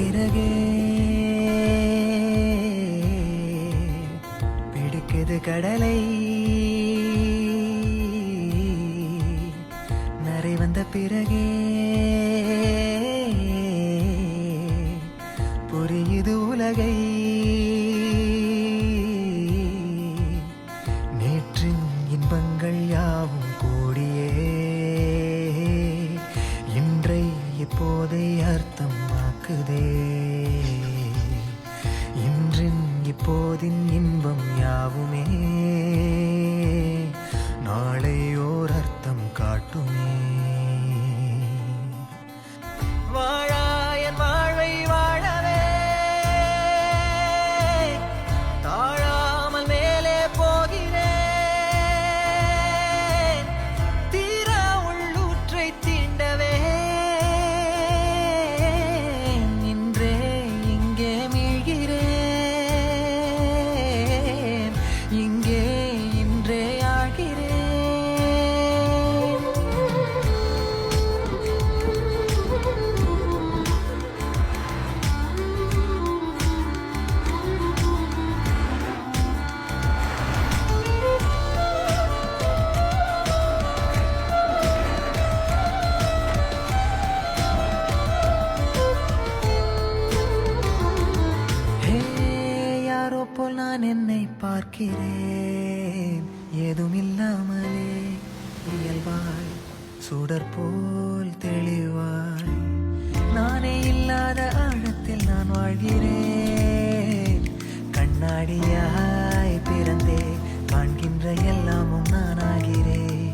பிறகே பிடிக்குது கடலை நரை வந்த பிறகே புரியுது உலகை நேற்றின் இன்பங்கள் யாவும் கூடியே இன்றை இப்போதை அர்த்தமாக்குதே இன்றின் இப்போதின் இன்பம் யாவுமே நாளை ஓர் அர்த்தம் காட்டுமே வாழாயன் வாழ்வை வாழவே தாழாமல் மேலே போகிறேன் தீரா உள்ளூற்றை தீண்டவே இன்றே இங்கே மீழ்கிறேன் இங்கே இன்றே ஆகிறேன் யாரோ போல் நான் என்னை பார்க்கிறேன் ஏதுமில்லாமலே இயல்பாய் சுடர் போல் தெளிவாய் நானே இல்லாத ஆழத்தில் நான் வாழ்கிறேன் கண்ணாடியாய் பிறந்தே காண்கின்ற எல்லாமும் நான் ஆகிறேன்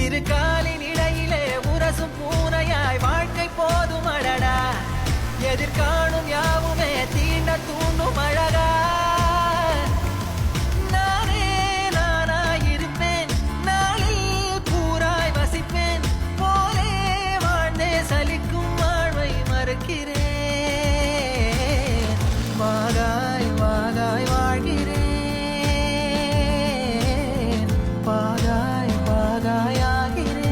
இரு காலின் இடையிலே உரசும் பூனையாய் வாழ்க்கை போதும் அடடா எதிர்காணும் யாவுமே தீண்ட தூண்டும் அழகா நானே நானாயிருப்பேன் நாளில் பூராய் வசிப்பேன் போலே வாழ்ந்தே சலிக்கும் வாழ்வை மறுக்கிறேன் வாகாய் வாகாய் வாழ்கிறேன் பாகாய் பாகாய் ஆகிறேன்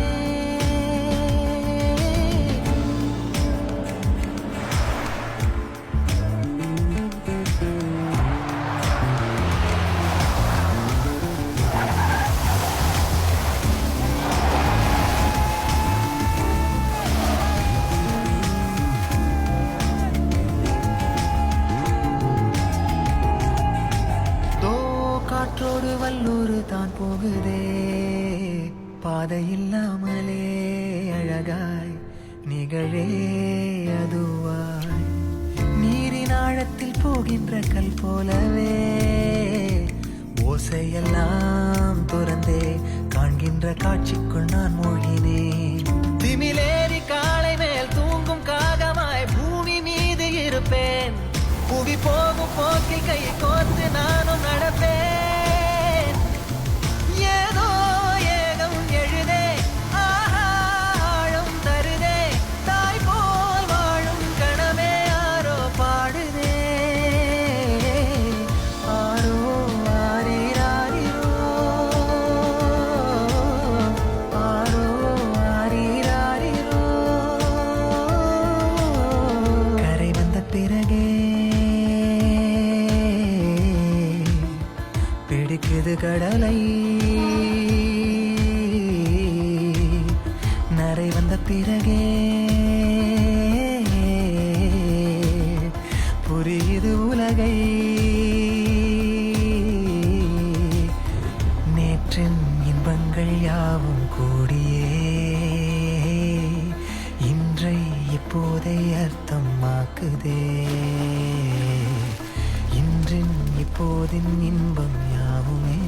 காற்றோடு வல்லூர் தான் போகுதே பாதை இல்லாமலே அழகாய் நிகழே அதுவாய் நீரின் ஆழத்தில் போகின்ற கல் போலவே ஓசையெல்லாம் துறந்தே காண்கின்ற காட்சிக்குள் நான் மூழ்கினேன் திமிலேறி காலை மேல் தூங்கும் காகமாய் பூமி மீது இருப்பேன் புவி போகும் போக்கில் கை கோர்த்து நானும் நடப்பேன் ஏதோ ஏகம் எழுதே ஆஹா ஆழம் தருதே தாய் போல் வாழும் கணமே ஆரோ பாடுதே ஆரோ ஆரீராரிரோ ஆரோ ஆரீராரிரோ கரை வந்த பிறகே பிடிக்குது கடலை நரை வந்த பிறகே புரியுது உலகை நேற்றின் இன்பங்கள் யாவும் கூடியே இன்றை இப்போதை அர்த்தமாக்குதே இன்றின் இப்போதின் இன்பம் யாவுமே